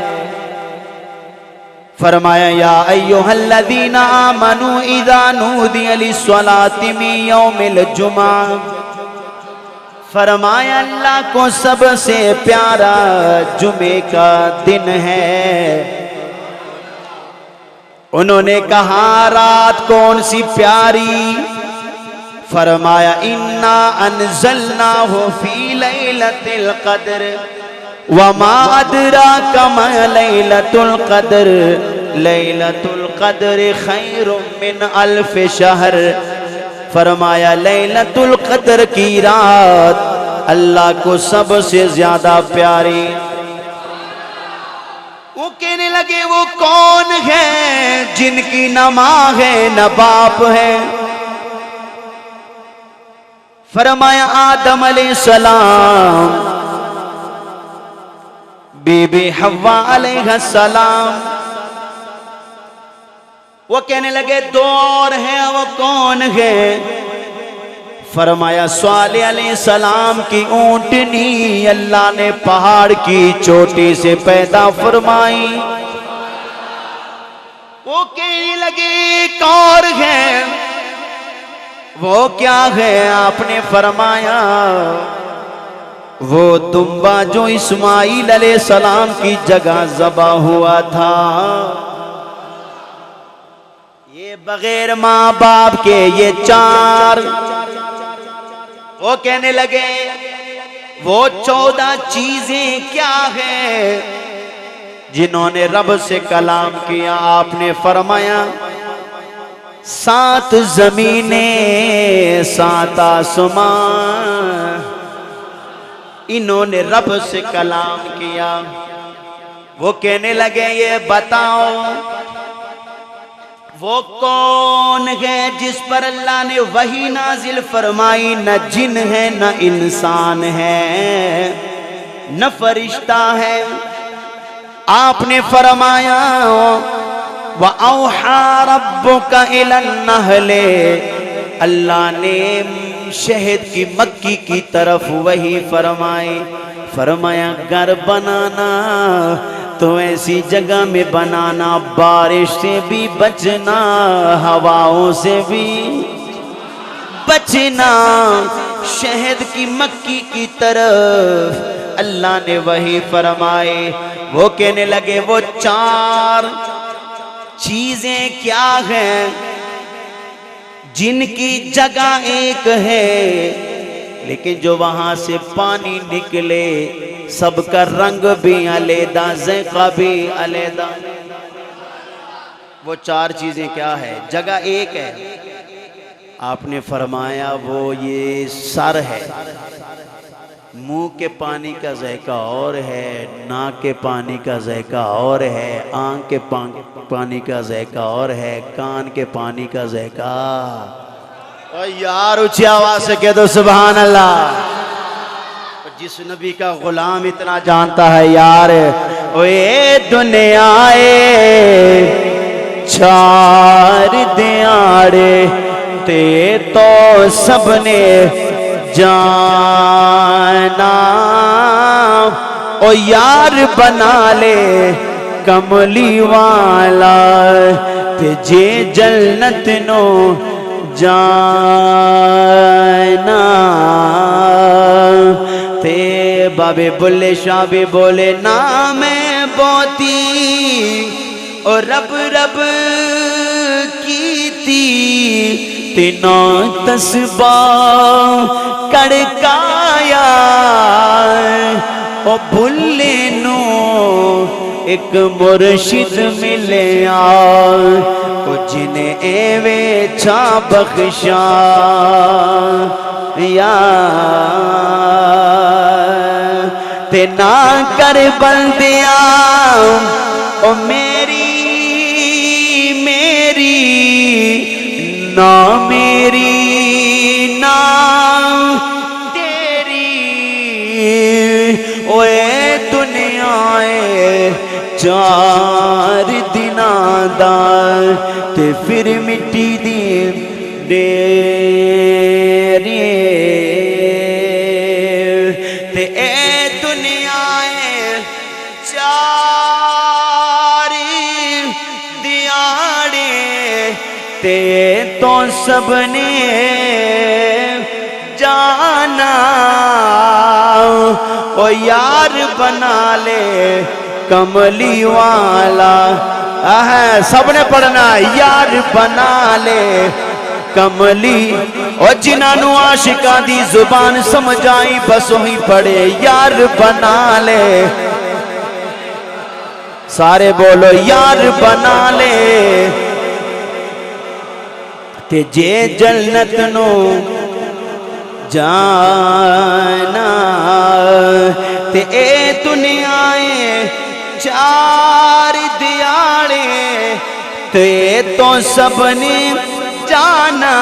फरमाया या अय्युहल्लज़ीना आमनू इज़ा नूदिया लिस्सलाति मिन यौमिल जुमा। फरमाया अल्लाह को सबसे प्यारा जुमे का दिन है। उन्होंने कहा रात कौन सी प्यारी? फरमाया इन्ना अनज़लनाहु फी लैलतिल क़द्र वमा अदराका मा लैलतुल क़द्र लैलतुल क़द्र खैरुम मिन अल्फ शहर। फरमाया लैलतुल क़द्र की रात अल्लाह को सबसे ज्यादा प्यारी। वो कहने लगे वो कौन है जिनकी न माँ है न बाप है? फरमाया आदम अलैहिस्सलाम, बीबी हव्वा अलैहिस्सलाम। वो कहने लगे दो और हैं, वो कौन है? फरमाया सालेह अलैहिस्सलाम की ऊंटनी अल्लाह ने पहाड़ की चोटी से पैदा फरमाई। वो कहने लगे एक और है, वो क्या है? आपने फरमाया वो दुम्बा जो इस्माइल अलैहिस्सलाम की जगह ज़बा हुआ था। ये बगैर माँ बाप के ये चार। वो कहने लगे वो 14 चीजें क्या है जिन्होंने रब से कलाम किया? आपने फरमाया 7 ज़मीनें 7 आसमान, इन्होंने रब से कलाम किया। वो कहने लगे ये बताओ वो कौन है जिस पर अल्लाह ने वही नाजिल फरमाई? न जिन है न इंसान है न फरिश्ता है। आपने फरमाया व औहा रब्बुका इलन नहले, अल्लाह ने शहद की मक्की की तरफ वही फरमाए, फरमाया घर बनाना तो ऐसी जगह में बनाना बारिश से भी बचना, हवाओं से भी बचना। शहद की मक्की की तरफ अल्लाह ने वही फरमाए। वो कहने लगे वो चार चीजें क्या हैं जिनकी जगह एक है, लेकिन जो वहां से पानी निकले सबका रंग भी अलग, ज़ायक़ा भी अलग। वो चार चीजें क्या है? जगह एक है। आपने फरमाया वो ये सर है, मुंह के पानी का ज़ायक़ा और है, नाक के पानी का ज़ायक़ा और है, आँख के पानी का ज़ायक़ा और है, कान के पानी का ज़ायक़ा। और यार ऊंची आवाज से कह दो सुभान अल्लाह। जिस नबी का गुलाम इतना जानता है यार, ओए दुनियाए चार दियाड़े ते तो सबने जाना, ओ यार बना ले कमली वाला ते जे जन्नत नो जाना। ते बाबे बुल्ले शाह भी बोले ना मैं बोती और रब रब की थी तीना तस्बा कड़काया, ओ बुल्ले नो एक मुर्शिद मिले ओ जिन्हें एवे छा बख्शा या ते ना कर बंदिया ओ मेरी मेरी ना मेरी ना तेरी, ओए दुनियाए चार दिना दा ते फिर मिट्टी दी डेरे ते ए दुनियाए चार दियाड़े ते तो सबने जाना, ओ यार बना ले कमली वाला। सबने पढ़ना यार बना ले कमली, और जिन्होंने आशिका दी जुबान समझ आई बस वही पढ़े यार बना ले। सारे बोलो यार बना ले ते जे जन्नत नो जाना, ते ए दुनियाए चार दियाड़े ते तो सबने जाना,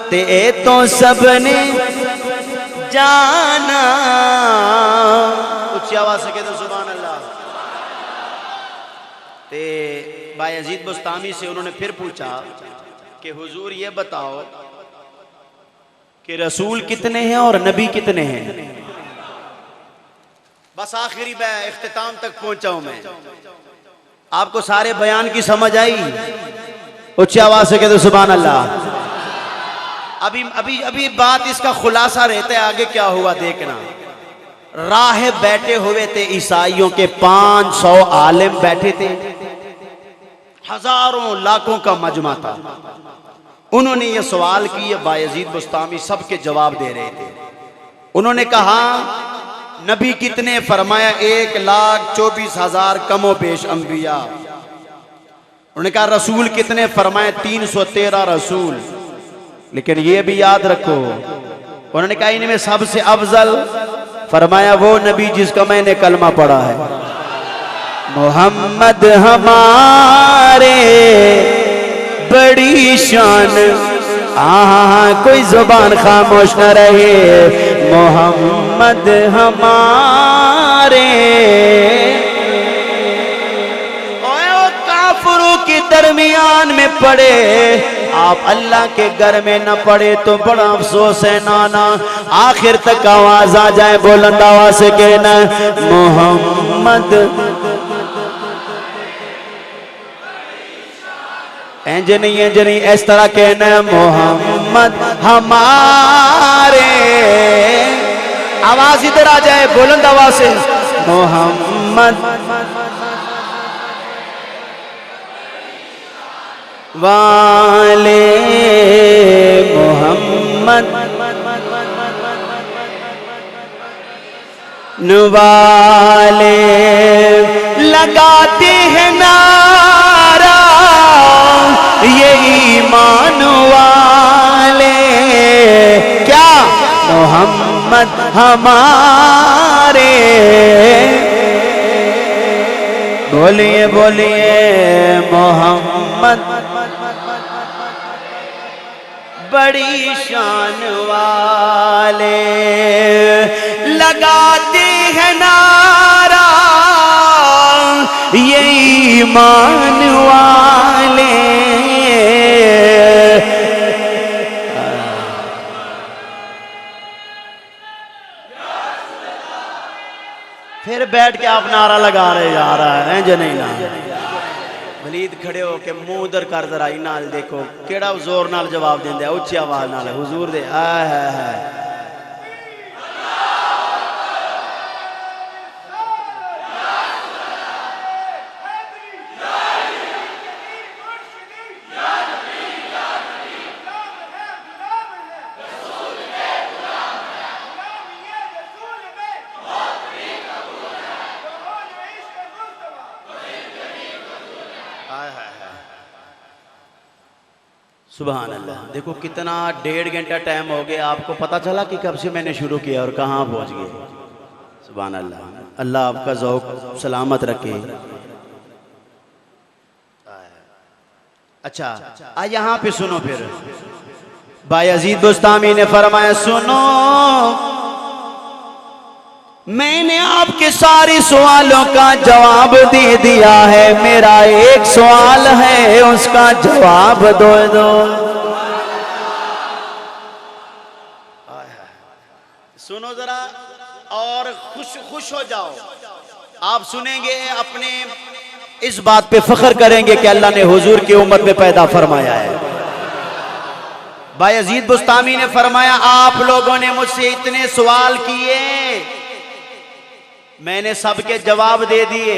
ते तो सबने जाना। ऊंची आवाज से कह दो सुभान अल्लाह। ते बायजीद बुस्तामी से उन्होंने फिर पूछा कि हुजूर ये बताओ कि रसूल कितने हैं और नबी कितने हैं? बस आखिरी इख्तिताम तक पहुंचा हूं मैं। आपको सारे बयान की समझ आई? उच्च आवाज से कह दो सुभान अल्लाह। अभी अभी अभी बात इसका खुलासा रहता है, आगे क्या हुआ देखना। राह बैठे हुए थे ईसाइयों के 500 आलिम बैठे थे, हजारों लाखों का मजमा था। उन्होंने ये सवाल किए, बायजीद बुस्तामी सबके जवाब दे रहे थे। उन्होंने कहा नबी कितने? फरमाया 1,24,000 कमो पेश अंबिया। उन्होंने कहा रसूल कितने? फरमाया 313 रसूल। लेकिन ये भी याद रखो, उन्होंने कहा इनमें सबसे अफजल, फरमाया वो नबी जिसका मैंने कलमा पढ़ा है, मोहम्मद हमारे बड़ी शान। कोई जुबान खामोश न रहे। मोहम्मद हमारे काफिरों के दरमियान में पड़े, आप अल्लाह के घर में न पड़े तो बड़ा अफसोस है नाना। आखिर तक आवाज आ जाए, बुलंद आवाज से कहना मोहम्मद। इंज नहीं इस तरह कहना मोहम्मद हमारे। आवाज इधर आ जाए बुलंद आवाज से, मोहम्मद वाले मोहम्मद वाले लगाते हैं नारा ये ईमान वाले। क्या मोहम्मद हमारे, बोलिए बोलिए मोहम्मद बड़ी शान वाले। लगाते हैं नारा ये ईमान वाले। फिर बैठ के आप नारा लगा रहे जा रहा है जो नहीं ना। वलीद खड़े हो के मुंह उधर कर जरा नाल देखो केड़ा जोर नाल जवाब देंदे, उच्ची आवाज नाल हुजूर दे आय है। सुभान अल्लाह। देखो कितना 1.5 घंटा टाइम हो गया, आपको पता चला कि कब से मैंने शुरू किया और कहाँ पहुँच गए। सुभान अल्लाह। अल्लाह आपका ज़ौक़ सलामत रखे। अच्छा आज यहाँ पे सुनो, फिर बायज़ीद बुस्तामी ने फरमाया सुनो, मैंने आपके सारे सवालों का जवाब दे दिया है, मेरा एक सवाल है उसका जवाब दो। सुनो जरा और खुश हो जाओ। आप सुनेंगे, अपने इस बात पे फख्र करेंगे कि अल्लाह ने हुजूर की उम्मत में पैदा फरमाया है। बायज़ीद बुस्तामी ने फरमाया आप लोगों ने मुझसे इतने सवाल किए, मैंने सबके जवाब दे दिए।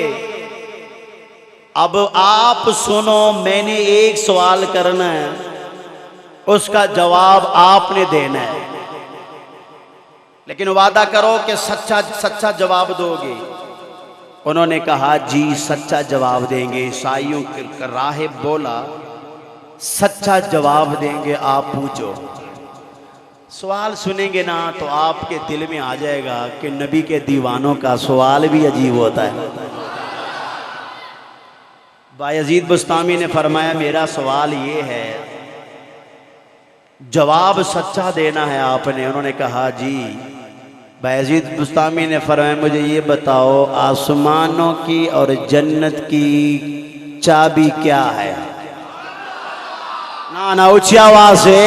अब आप सुनो, मैंने एक सवाल करना है, उसका जवाब आपने देना है, लेकिन वादा करो कि सच्चा जवाब दोगे। उन्होंने कहा जी सच्चा जवाब देंगे। ईसाइयों का राहिब बोला सच्चा जवाब देंगे, आप पूछो। सवाल सुनेंगे ना तो आपके दिल में आ जाएगा कि नबी के दीवानों का सवाल भी अजीब होता है। बायज़ीद बुस्तामी ने फरमाया मेरा सवाल ये है, जवाब सच्चा देना है आपने। उन्होंने कहा जी। बायज़ीद बुस्तामी ने फरमाया मुझे ये बताओ आसमानों की और जन्नत की चाबी क्या है? ना ऊंची आवाज से,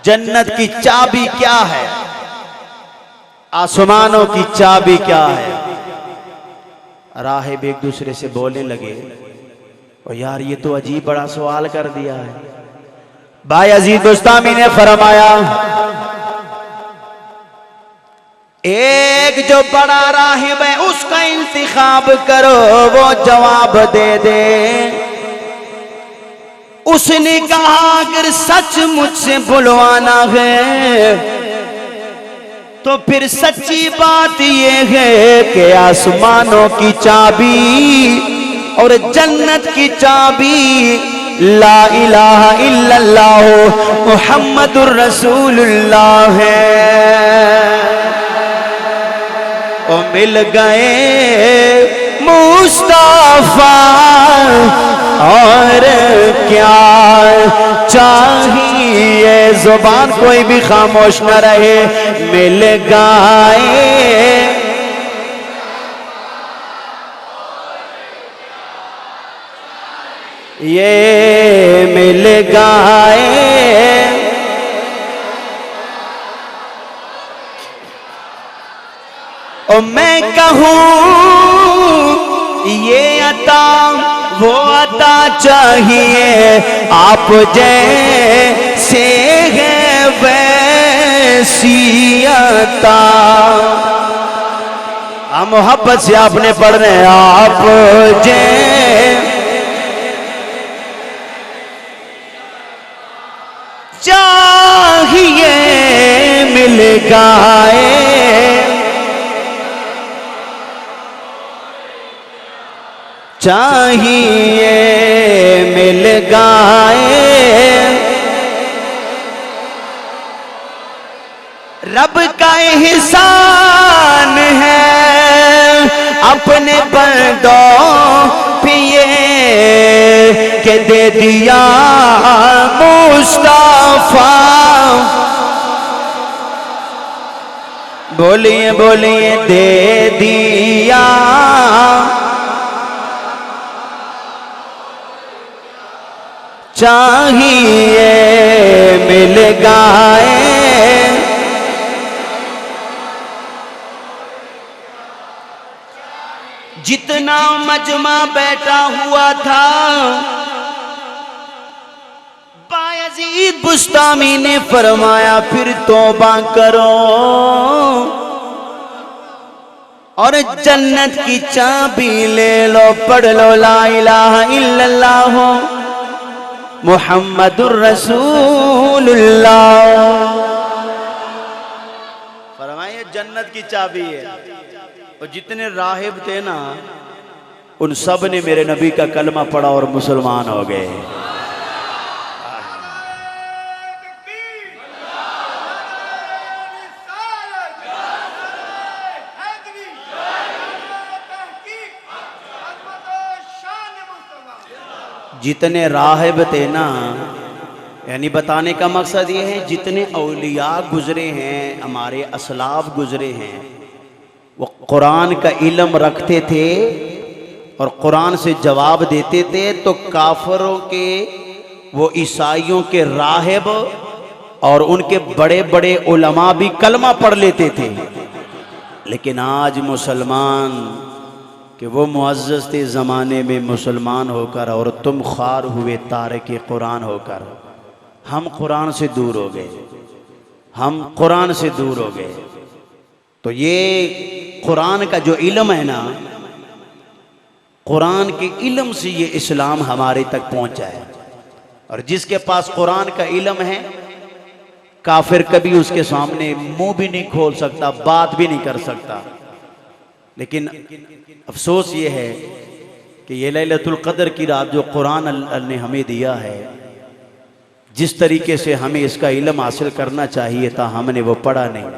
जन्नत की चाबी क्या है, आसमानों की चाबी क्या है? राहिब एक दूसरे से बोलने लगे, और यार ये तो अजीब बड़ा सवाल कर दिया है। बायज़ीद बुस्तामी ने फरमाया एक जो बड़ा राहिब है उसका इंतखाब करो, वो जवाब दे दे। उसने कहा अगर सच मुझसे बुलवाना है तो फिर सच्ची बात यह है कि आसमानों की चाबी और जन्नत की चाबी ला इलाहा इल्लल्लाह मुहम्मदुर रसूलुल्लाह है। ओ मिल गए मुस्तफा और क्या चाहिए, जुबान कोई भी खामोश न रहे। मिल गए ये मिल गए। और मैं कहूँ ये अता वो अता चाहिए, आप जैसे है वैसी अता। मोहब्बत से आपने पढ़ना है, आप चाहिए मिल गए, चाहिए मिल गए। रब का एहसान है अपने बंदों पे ये के दे दिया मुस्तफा। बोलिए बोलिए दे दिया। चाहिए मिल गए। जितना मजमा बैठा हुआ था, बायजीद बुस्तामी ने फरमाया फिर तौबा करो और जन्नत की चाबी ले लो, पढ़ लो ला इलाहा इल्लल्लाह मुहम्मदुर रसूलुल्लाह। फरमाइए जन्नत की चाबी है। और जितने राहिब थे ना, उन सब ने मेरे नबी का कलमा पढ़ा और मुसलमान हो गए। जितने राहिब थे ना, यानी बताने का मकसद ये है जितने औलिया गुजरे हैं, हमारे असलाफ गुजरे हैं, वो कुरान का इल्म रखते थे और कुरान से जवाब देते थे। तो काफरों के, वो ईसाइयों के राहिब और उनके बड़े बड़े उलमा भी कलमा पढ़ लेते थे। लेकिन आज मुसलमान कि वो मुअज़्ज़ज़ थे ज़माने में मुसलमान होकर, और तुम ख़ार हुए तारिक कुरान होकर। हम कुरान से दूर हो गए, हम कुरान से दूर हो गए। तो ये कुरान का जो इल्म है ना, कुरान के इल्म से ये इस्लाम हमारे तक पहुंचा है। और जिसके पास कुरान का इल्म है, काफिर कभी उसके सामने मुंह भी नहीं खोल सकता, बात भी नहीं कर सकता। लेकिन अफसोस ये है कि ये लैलतुल क़द्र की रात जो कुरान अल्लाह ने हमें दिया है, जिस तरीके से हमें इसका इल्म हासिल करना चाहिए था, हमने वो पढ़ा नहीं।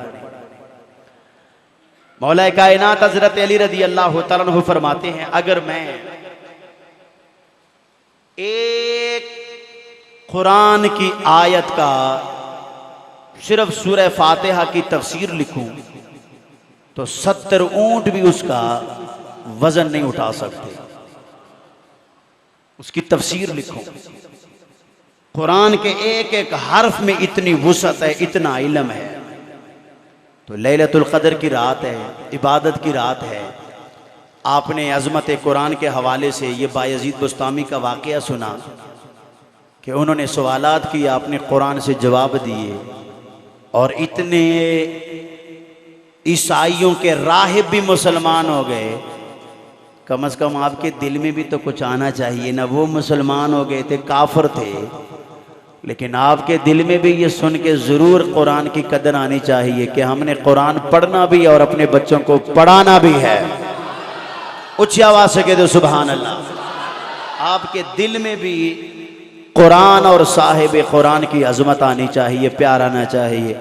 मौला कायनात हज़रत अली रज़ी अल्लाह तआला अन्हु फरमाते हैं, अगर मैं एक कुरान की आयत का सिर्फ सूरह फातिहा की तफसीर लिखूं तो 70 ऊंट भी उसका वजन नहीं उठा सकते। उसकी तफसीर लिखूं, कुरान के एक एक हर्फ में इतनी वुसअत है, इतना इल्म है। तो लैलतुल क़द्र की रात है, इबादत की रात है। आपने अज़मत कुरान के हवाले से ये बायज़ीद बुस्तामी का वाक़या सुना कि उन्होंने सवालात किए, आपने कुरान से जवाब दिए, और इतने ईसाइयों के राहिब भी मुसलमान हो गए। कम से कम आपके दिल में भी तो कुछ आना चाहिए ना। वो मुसलमान हो गए थे, काफिर थे, लेकिन आपके दिल में भी ये सुन के ज़रूर कुरान की कदर आनी चाहिए कि हमने कुरान पढ़ना भी और अपने बच्चों को पढ़ाना भी है। ऊंची आवाज़ से कह दो सुभान अल्लाह। आपके दिल में भी कुरान और साहिब कुरान की अज़मत आनी चाहिए, प्यार आना चाहिए।